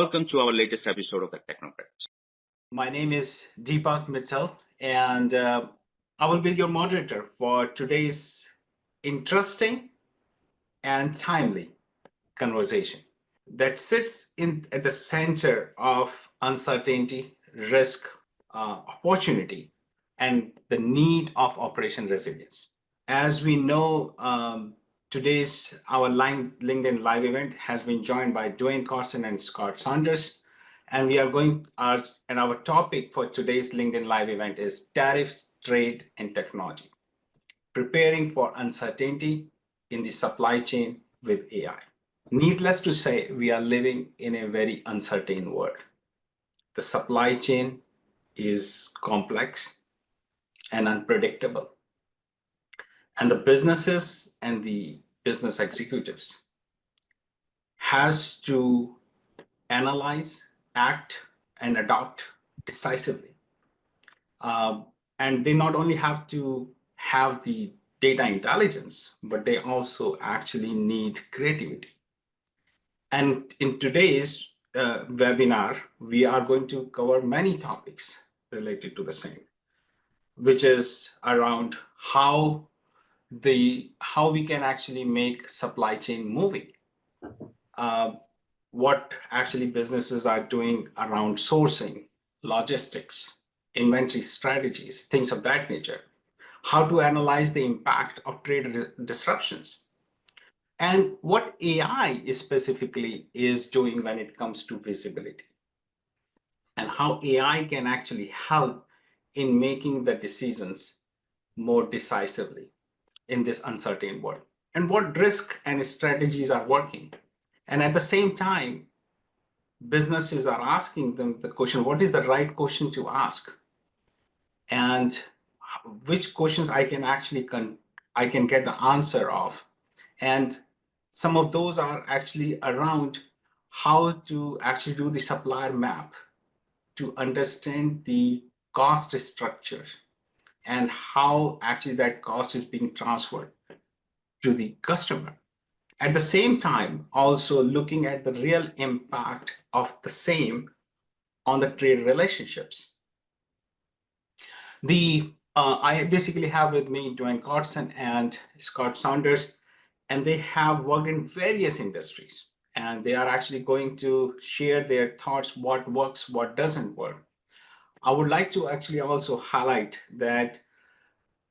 welcome to our latest episode of the Technocrats. My name is Deepak Mittal, and I will be your moderator for today's interesting and timely conversation that sits at the center of uncertainty, risk, opportunity, and the need of operation resilience. As we know, today's our LinkedIn live event has been joined by Duane Carson and Saunders, and we are going and our topic for today's LinkedIn live event is tariffs, trade, and technology, preparing for uncertainty in the supply chain with AI. Needless to say, we are living in a very uncertain world. The supply chain is complex and unpredictable. And the businesses and the business executives has to analyze, act, and adopt decisively. And they not only have to have the data intelligence, but they also actually need creativity. And in today's webinar, we are going to cover many topics related to the same, which is around how we can actually make supply chain moving. What actually businesses are doing around sourcing, logistics, inventory strategies, things of that nature. How to analyze the impact of trade disruptions. And what AI specifically is doing when it comes to visibility. And how AI can actually help in making the decisions more decisively in this uncertain world, and what risk and strategies are working. And at the same time, businesses are asking them the question, what is the right question to ask? And which questions I can get the answer of. And some of those are actually around how to actually do the supplier map to understand the cost structure and how actually that cost is being transferred to the customer. At the same time, also looking at the real impact of the same on the trade relationships. I basically have with me Dwayne Kotsen and Saunders, and they have worked in various industries, and they are actually going to share their thoughts, what works, what doesn't work. I would like to actually also highlight that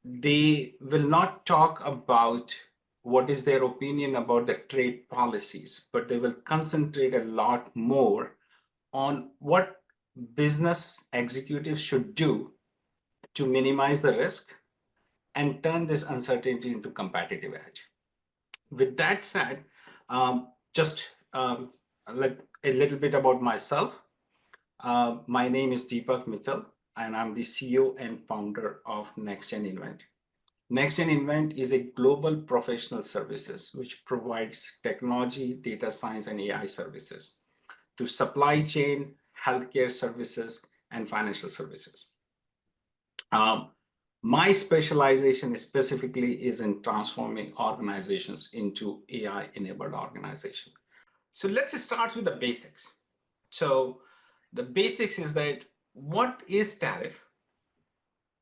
they will not talk about what is their opinion about the trade policies, but they will concentrate a lot more on what business executives should do to minimize the risk and turn this uncertainty into competitive edge. With that said, just like a little bit about myself. My name is Deepak Mittal, and I'm the CEO and founder of NextGen Invent. NextGen Invent is a global professional services which provides technology, data science, and AI services to supply chain, healthcare services, and financial services. My specialization specifically is in transforming organizations into AI-enabled organization. So let's start with the basics. So the basics is that what is tariff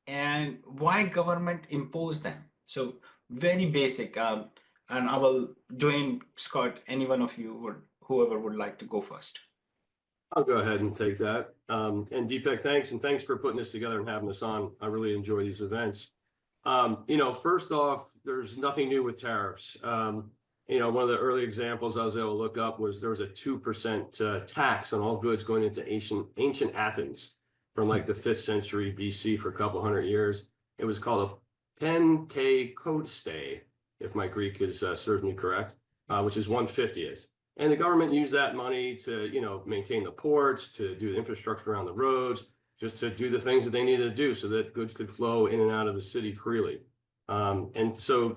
and why government impose them? So very basic. And I will, Dwayne, Scott, any one of you, whoever would like to go first. I'll go ahead and take that. And Deepak, thanks for putting this together and having us on. I really enjoy these events. First off, there's nothing new with tariffs. One of the early examples I was able to look up was there was a 2% tax on all goods going into ancient Athens from like the 5th century BC for a couple hundred years. It was called a Pentecoste, if my Greek serves me correct, which is 1/50th. And the government used that money to, maintain the ports, to do the infrastructure around the roads, just to do the things that they needed to do so that goods could flow in and out of the city freely. And so,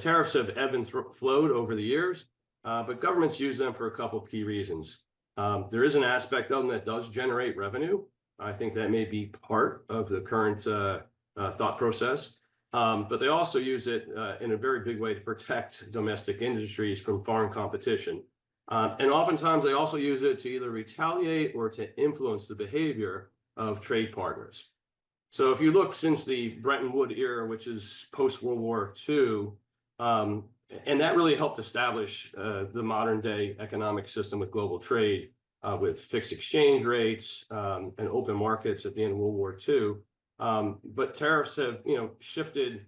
tariffs have ebbed and flowed over the years, but governments use them for a couple of key reasons. There is an aspect of them that does generate revenue. I think that may be part of the current thought process. But they also use it in a very big way to protect domestic industries from foreign competition. And oftentimes they also use it to either retaliate or to influence the behavior of trade partners. So if you look since the Bretton Woods era, which is post-World War II, and that really helped establish the modern day economic system with global trade, with fixed exchange rates and open markets at the end of World War II. But tariffs have, shifted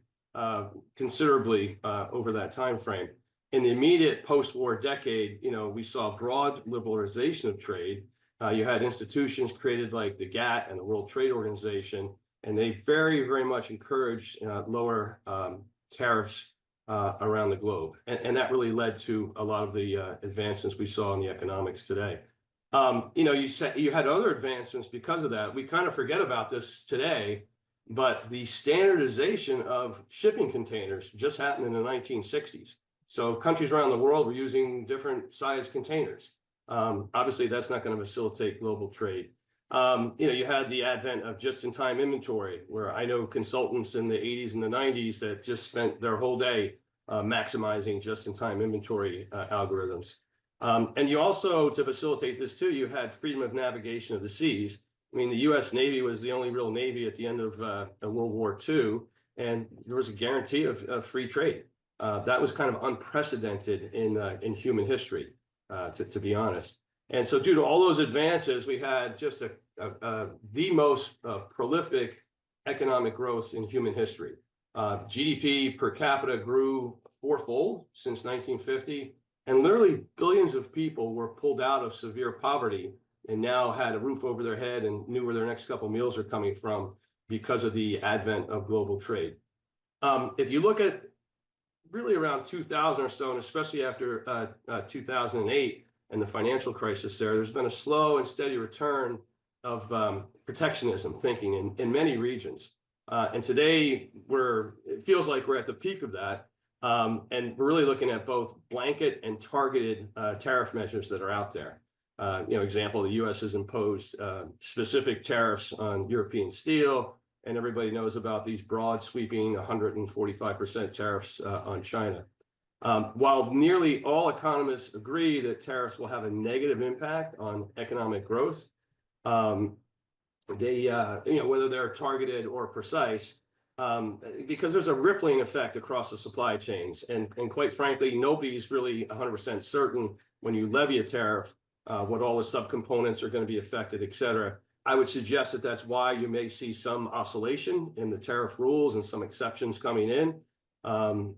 considerably over that time frame. In the immediate post-war decade, we saw broad liberalization of trade. You had institutions created like the GATT and the World Trade Organization, and they very, very much encouraged lower tariffs around the globe. And that really led to a lot of the advancements we saw in the economics today. You had other advancements because of that. We kind of forget about this today, but the standardization of shipping containers just happened in the 1960s. So countries around the world were using different size containers. Obviously, that's not going to facilitate global trade. You had the advent of just-in-time inventory, where I know consultants in the 80s and the 90s that just spent their whole day maximizing just-in-time inventory algorithms. And you also, to facilitate this too, you had freedom of navigation of the seas. I mean, the U.S. Navy was the only real Navy at the end of World War II, and there was a guarantee of free trade. That was kind of unprecedented in human history, to be honest. And so due to all those advances, we had just the most prolific economic growth in human history. GDP per capita grew fourfold since 1950, and literally billions of people were pulled out of severe poverty and now had a roof over their head and knew where their next couple meals are coming from because of the advent of global trade. If you look at really around 2000 or so, and especially after 2008 and the financial crisis there's been a slow and steady return of protectionism thinking in many regions. And today it feels like we're at the peak of that. And we're really looking at both blanket and targeted tariff measures that are out there. Example, the U.S. has imposed specific tariffs on European steel, and everybody knows about these broad sweeping 145% tariffs on China. While nearly all economists agree that tariffs will have a negative impact on economic growth, whether they're targeted or precise, because there's a rippling effect across the supply chains. And quite frankly, nobody's really 100% certain when you levy a tariff, what all the subcomponents are going to be affected, et cetera. I would suggest that that's why you may see some oscillation in the tariff rules and some exceptions coming in. And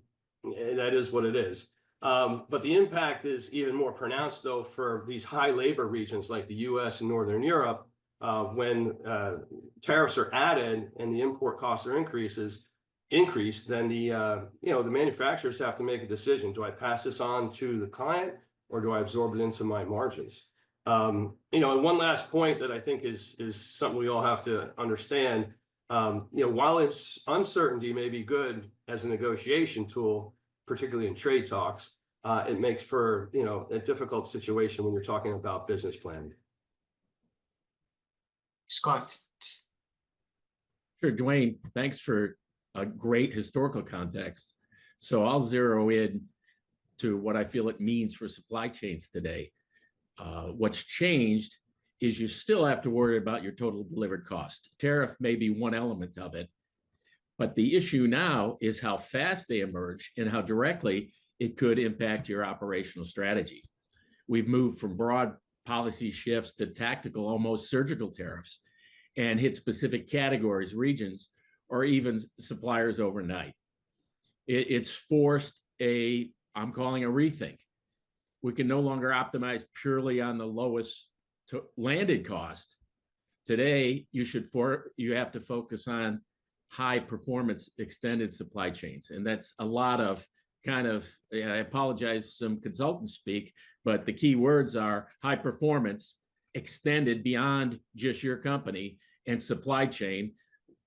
that is what it is. But the impact is even more pronounced, though, for these high labor regions like the U.S. and Northern Europe, when tariffs are added and the import costs are increased, then the manufacturers have to make a decision. Do I pass this on to the client, or do I absorb it into my margins? And one last point that I think is something we all have to understand. While it's uncertainty may be good as a negotiation tool, particularly in trade talks, it makes for a difficult situation when you're talking about business planning. Scott. Sure, Dwayne, thanks for a great historical context. So I'll zero in to what I feel it means for supply chains today. What's changed is you still have to worry about your total delivered cost. Tariff may be one element of it, but the issue now is how fast they emerge and how directly it could impact your operational strategy. We've moved from broad policy shifts to tactical, almost surgical tariffs, and hit specific categories, regions, or even suppliers overnight. It's forced I'm calling a rethink. We can no longer optimize purely on the lowest landed cost. Today, you have to focus on high performance extended supply chains. And that's a lot of I apologize, some consultant speak, but the key words are high performance, extended beyond just your company, and supply chain.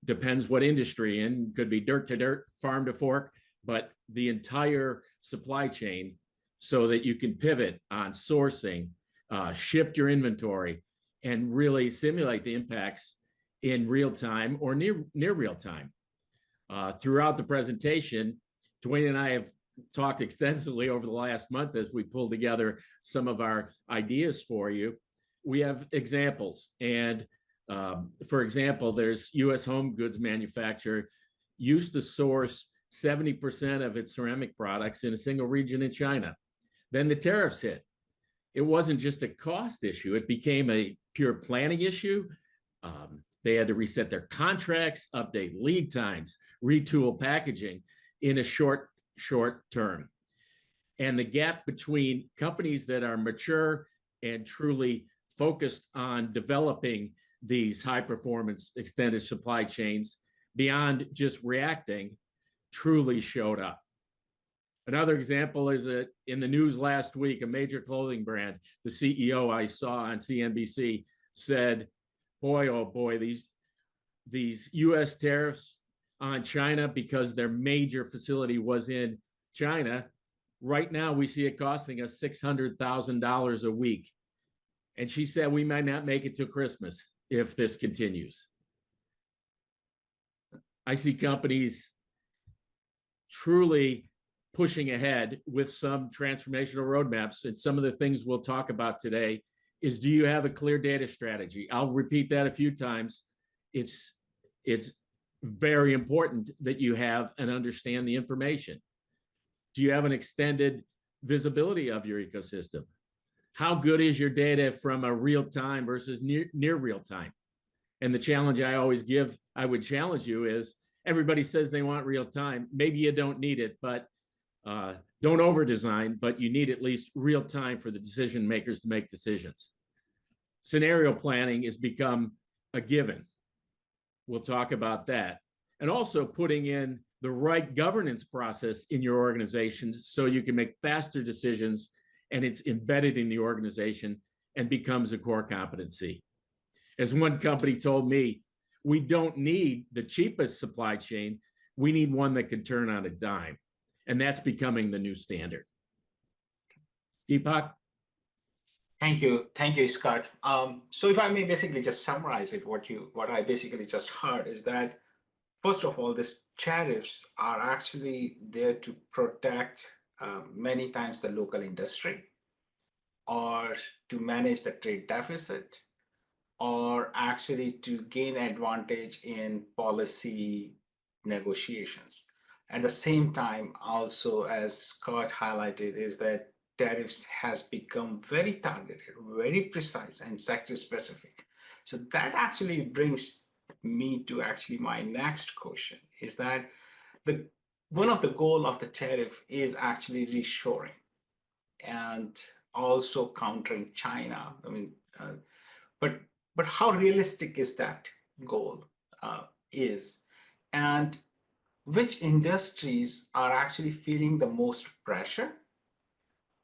Depends what industry in, could be dirt to dirt, farm to fork, but the entire supply chain so that you can pivot on sourcing, shift your inventory, and really simulate the impacts in real time or near real time. Throughout the presentation, Dwayne and I have talked extensively over the last month as we pulled together some of our ideas for you. We have examples. And for example, there's U.S. home goods manufacturer used to source 70% of its ceramic products in a single region in China. Then the tariffs hit. It wasn't just a cost issue. It became a pure planning issue. They had to reset their contracts, update lead times, retool packaging in a short term. And the gap between companies that are mature and truly focused on developing these high performance extended supply chains beyond just reacting truly showed up. Another example is in the news last week, a major clothing brand, the CEO I saw on CNBC said, boy, oh boy, these US tariffs on China, because their major facility was in China, right now we see it costing us $600,000 a week. And she said we might not make it to Christmas if this continues. I see companies truly pushing ahead with some transformational roadmaps. And some of the things we'll talk about today is, do you have a clear data strategy? I'll repeat that a few times. It's very important that you have and understand the information. Do you have an extended visibility of your ecosystem? How good is your data from a real time versus near real time? And the challenge I always give, I would challenge you is, everybody says they want real time. Maybe you don't need it, but don't over design, but you need at least real time for the decision makers to make decisions. Scenario planning has become a given. We'll talk about that. And also putting in the right governance process in your organizations so you can make faster decisions and it's embedded in the organization and becomes a core competency. As one company told me, we don't need the cheapest supply chain. We need one that can turn on a dime. And that's becoming the new standard. Deepak? Thank you, Scott. So if I may basically just summarize it, what I basically just heard is that, first of all, these tariffs are actually there to protect many times the local industry, or to manage the trade deficit, or actually to gain advantage in policy negotiations. At the same time, also, as Scott highlighted, is that tariffs has become very targeted, very precise, and sector specific. So that actually brings me to actually my next question, is that one of the goal of the tariff is actually reshoring and also countering China. I mean, but how realistic is that goal and which industries are actually feeling the most pressure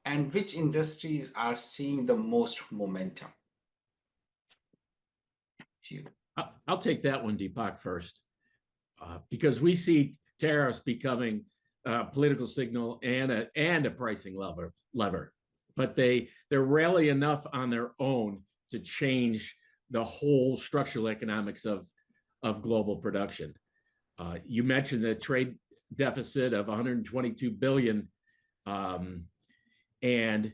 and which industries are seeing the most momentum? I'll take that one, Deepak, first, because we see tariffs becoming a political signal and a pricing lever, but they're rarely enough on their own to change the whole structural economics of global production. You mentioned the trade deficit of 122 billion, and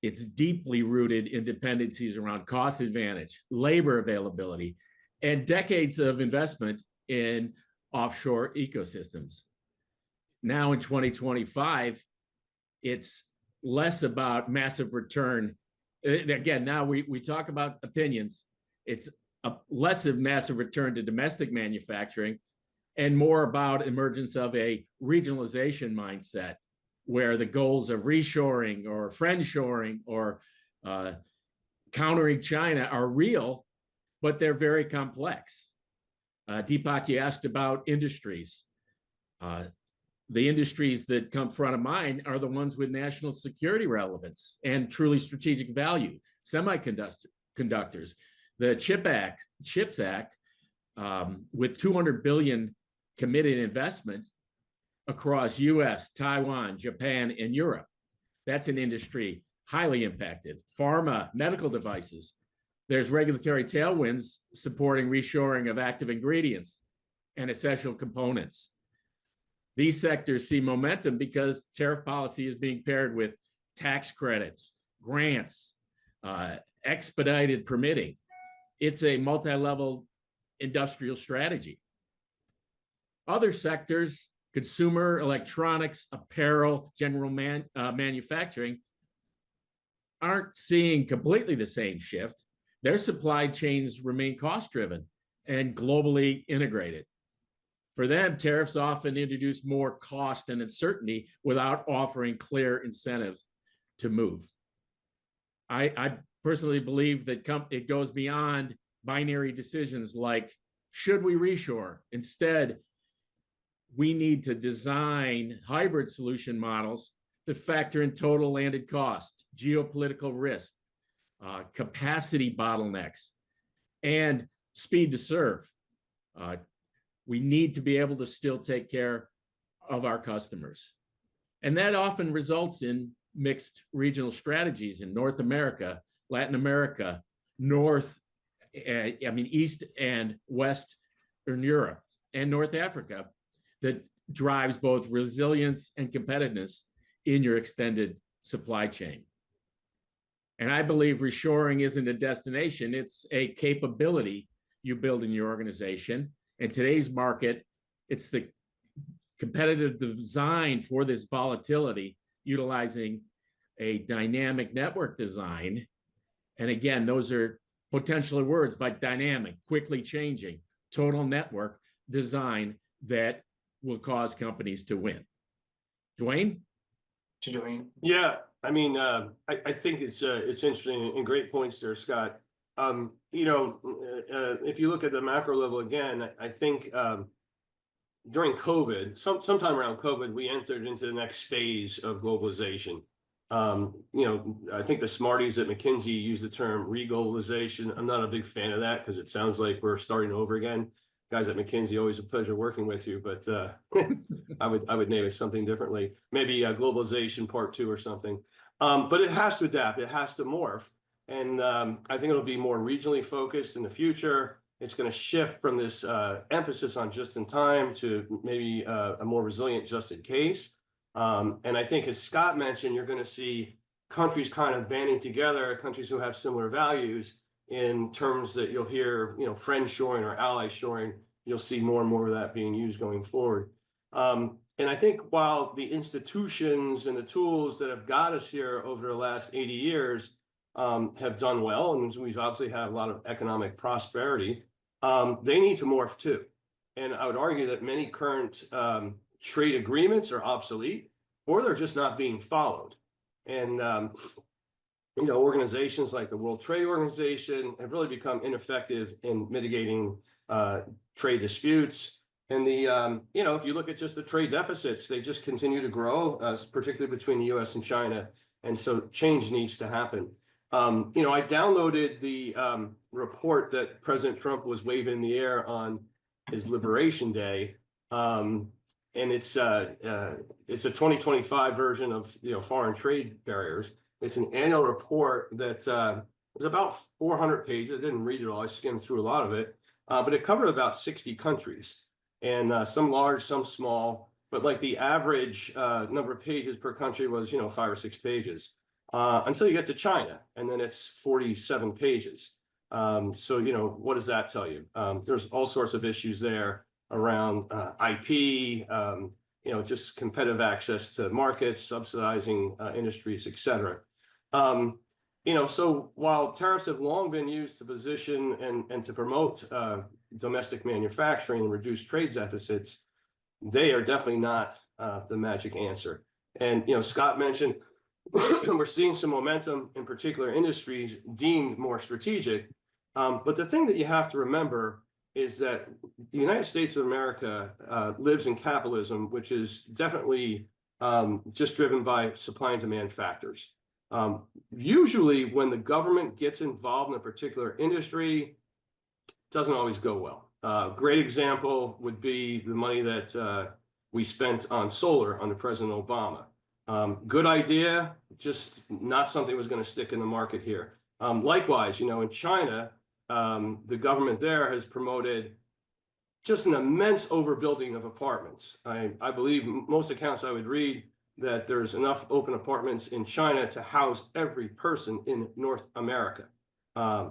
it's deeply rooted in dependencies around cost advantage, labor availability, and decades of investment in offshore ecosystems. Now in 2025, it's less about massive return. Again, now we talk about opinions. It's less of massive return to domestic manufacturing and more about emergence of a regionalization mindset, where the goals of reshoring or friendshoring or countering China are real, but they're very complex. Deepak, you asked about industries. The industries that come front of mind are the ones with national security relevance and truly strategic value. Semiconductors, the CHIPS Act, with 200 billion committed investment across US, Taiwan, Japan, and Europe. That's an industry highly impacted. Pharma, medical devices. There's regulatory tailwinds supporting reshoring of active ingredients and essential components. These sectors see momentum because tariff policy is being paired with tax credits, grants, expedited permitting. It's a multi-level industrial strategy. Other sectors, consumer electronics, apparel, general manufacturing, aren't seeing completely the same shift. Their supply chains remain cost-driven and globally integrated. For them, tariffs often introduce more cost and uncertainty without offering clear incentives to move. I personally believe that it goes beyond binary decisions like, should we reshore? Instead, we need to design hybrid solution models that factor in total landed cost, geopolitical risk, capacity bottlenecks, and speed to serve. We need to be able to still take care of our customers. And that often results in mixed regional strategies in North America, Latin America, East and West in Europe, and North Africa, that drives both resilience and competitiveness in your extended supply chain. And I believe reshoring isn't a destination, it's a capability you build in your organization. In today's market, it's the competitive design for this volatility, utilizing a dynamic network design. And again, those are potentially words, but dynamic, quickly changing, total network design that will cause companies to win. Dwayne? To Dwayne. Yeah, I mean, I think it's interesting and great points there, Scott. If you look at the macro level again, I think during COVID, sometime around COVID, we entered into the next phase of globalization. I think the smarties at McKinsey use the term reglobalization. I'm not a big fan of that because it sounds like we're starting over again. Guys at McKinsey, always a pleasure working with you, but I would name it something differently. Maybe globalization part 2 or something. But it has to adapt. It has to morph. And I think it'll be more regionally focused in the future. It's going to shift from this emphasis on just in time to maybe a more resilient just in case. And I think, as Scott mentioned, you're going to see countries kind of banding together, countries who have similar values, in terms that you'll hear, friend shoring or ally shoring. You'll see more and more of that being used going forward. And I think while the institutions and the tools that have got us here over the last 80 years have done well, and we've obviously had a lot of economic prosperity, they need to morph too. And I would argue that many current trade agreements are obsolete, or they're just not being followed. And organizations like the World Trade Organization have really become ineffective in mitigating trade disputes. And if you look at just the trade deficits, they just continue to grow, particularly between the U.S. and China. And so change needs to happen. I downloaded the report that President Trump was waving in the air on his Liberation Day. And it's a 2025 version of foreign trade barriers. It's an annual report that was about 400 pages. I didn't read it all. I skimmed through a lot of it, but it covered about 60 countries, and some large, some small. But like the average number of pages per country was 5 or 6 pages until you get to China, and then it's 47 pages. So what does that tell you? There's all sorts of issues there around IP, just competitive access to markets, subsidizing industries, et cetera. So while tariffs have long been used to position and to promote domestic manufacturing and reduce trade deficits, they are definitely not the magic answer. And Scott mentioned we're seeing some momentum in particular industries deemed more strategic. But the thing that you have to remember is that the United States of America lives in capitalism, which is definitely just driven by supply and demand factors. Usually when the government gets involved in a particular industry, it doesn't always go well. Great example would be the money that we spent on solar under President Obama. Good idea, just not something that was going to stick in the market here. Likewise, in China, the government there has promoted just an immense overbuilding of apartments. I believe most accounts I would read that there's enough open apartments in China to house every person in North America.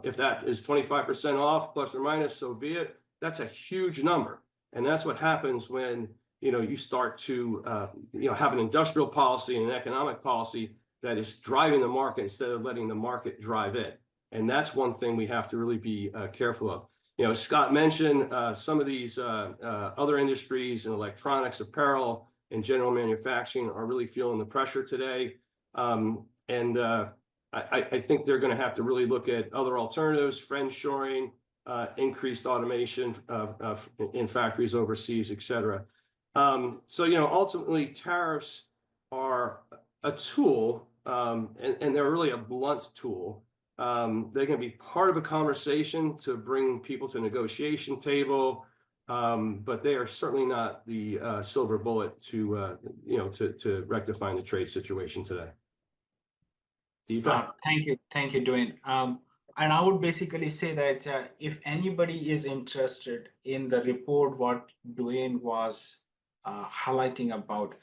If that is 25% off, plus or minus, so be it. That's a huge number. And that's what happens when, you start to, have an industrial policy and an economic policy that is driving the market instead of letting the market drive it. And that's one thing we have to really be careful of. Scott mentioned some of these other industries in electronics, apparel, and general manufacturing are really feeling the pressure today. I think they're going to have to really look at other alternatives, friendshoring, increased automation in factories overseas, et cetera. Ultimately, tariffs are a tool, and they're really a blunt tool. They're going to be part of a conversation to bring people to a negotiation table, but they are certainly not the silver bullet to rectifying the trade situation today. Deepak? Thank you, Dwayne. And I would basically say that if anybody is interested in the report, what Dwayne was highlighting about,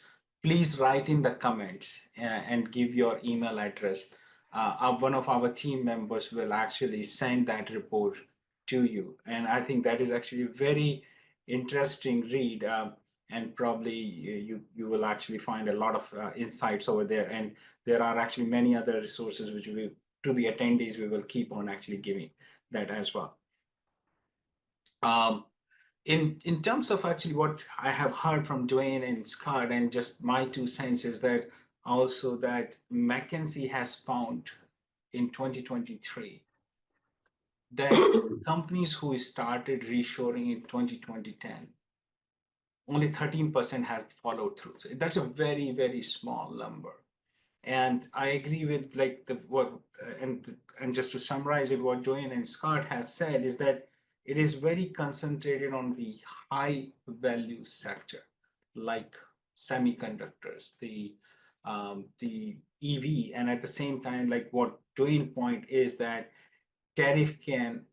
please write in the comments and give your email address. One of our team members will actually send that report to you. And I think that is actually a very interesting read. And probably you will actually find a lot of insights over there. And there are actually many other resources which we, to the attendees, we will keep on actually giving that as well. In terms of actually what I have heard from Dwayne and Scott, and just my 2 cents is that also that McKinsey has found in 2023 that companies who started reshoring in 2010, only 13% have followed through. So that's a very, very small number. And I agree with and just to summarize it, what Dwayne and Scott has said is that it is very concentrated on the high value sector, like semiconductors, the EV, and at the same time, like what Dwayne point is that tariff can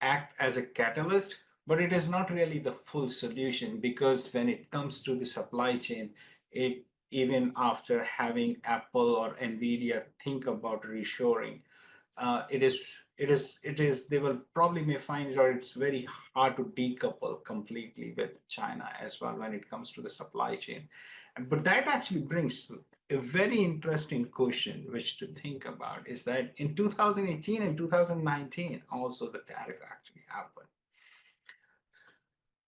act as a catalyst, but it is not really the full solution, because when it comes to the supply chain, even after having Apple or Nvidia think about reshoring, they will probably may find it, or it's very hard to decouple completely with China as well when it comes to the supply chain. But that actually brings a very interesting question which to think about, is that in 2018 and 2019 also the tariff actually happened.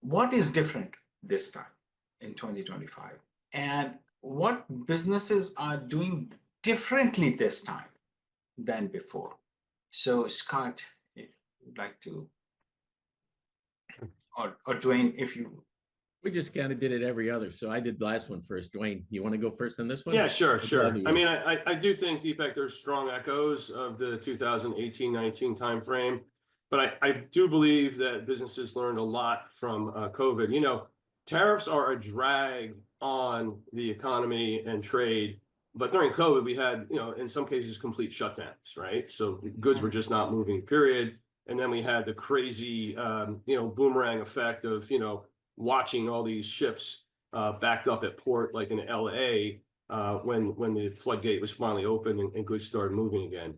What is different this time in 2025, and what businesses are doing differently this time than before? So Scott, if you'd like to, or Dwayne, if you. We just kind of did it every other. So I did the last one first. Dwayne, you want to go first on this one? Yeah, sure. I mean, I do think, Deepak, there's strong echoes of the 2018-19 timeframe, but I do believe that businesses learned a lot from COVID. Tariffs are a drag on the economy and trade, but during COVID, we had, in some cases, complete shutdowns, right? So goods were just not moving, period. And then we had the crazy, boomerang effect of, watching all these ships backed up at port, like in LA, when the floodgate was finally open and goods started moving again.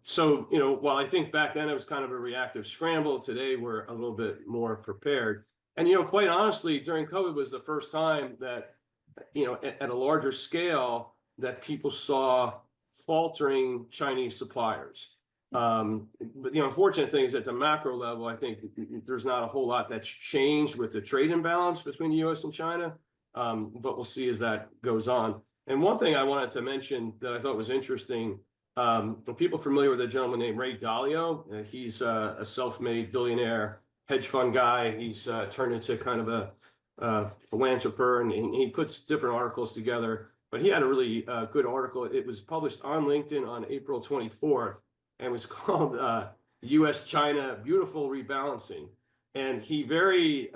So, while I think back then it was kind of a reactive scramble, today we're a little bit more prepared. And, quite honestly, during COVID was the first time that, at a larger scale, that people saw faltering Chinese suppliers. But the unfortunate thing is at the macro level, I think there's not a whole lot that's changed with the trade imbalance between the US and China, but we'll see as that goes on. And one thing I wanted to mention that I thought was interesting, for people familiar with a gentleman named Ray Dalio, he's a self-made billionaire hedge fund guy. He's turned into kind of a philanthropist, and he puts different articles together. But he had a really good article. It was published on LinkedIn on April 24th. And was called U.S.-China Beautiful Rebalancing. And he very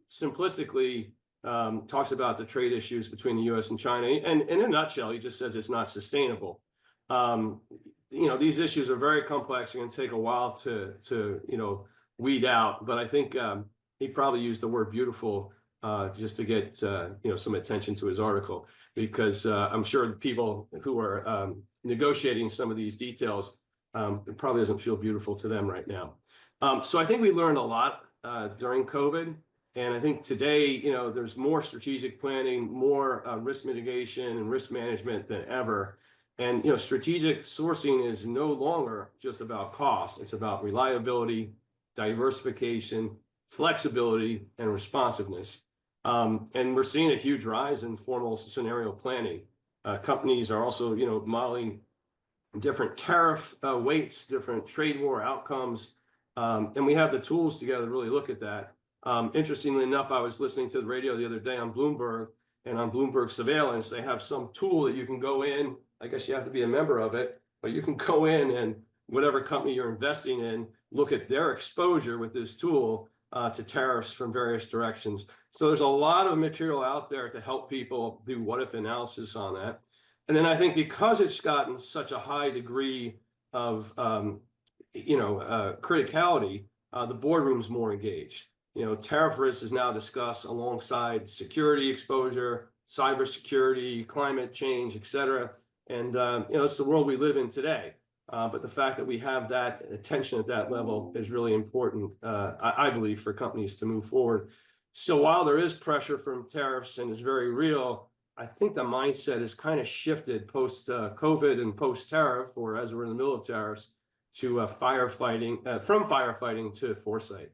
simplistically talks about the trade issues between the U.S. and China. And in a nutshell, he just says it's not sustainable. These issues are very complex. It's going to take a while to weed out. But I think he probably used the word beautiful just to get some attention to his article, because I'm sure the people who are negotiating some of these details, it probably doesn't feel beautiful to them right now. So I think we learned a lot during COVID. And I think today, there's more strategic planning, more risk mitigation and risk management than ever. And, strategic sourcing is no longer just about cost. It's about reliability, diversification, flexibility, and responsiveness. And we're seeing a huge rise in formal scenario planning. Companies are also, modeling different tariff weights, different trade war outcomes. And we have the tools together to really look at that. Interestingly enough, I was listening to the radio the other day on Bloomberg, and on Bloomberg Surveillance, they have some tool that you can go in. I guess you have to be a member of it, but you can go in and whatever company you're investing in, look at their exposure with this tool to tariffs from various directions. So there's a lot of material out there to help people do what-if analysis on that. And then I think because it's gotten such a high degree of criticality, the boardroom's more engaged. Tariff risk is now discussed alongside security exposure, cybersecurity, climate change, et cetera. And, it's the world we live in today. But the fact that we have that attention at that level is really important, I believe, for companies to move forward. So while there is pressure from tariffs and it's very real, I think the mindset has kind of shifted post-COVID and post-tariff, or as we're in the middle of tariffs, to firefighting, from firefighting to foresight.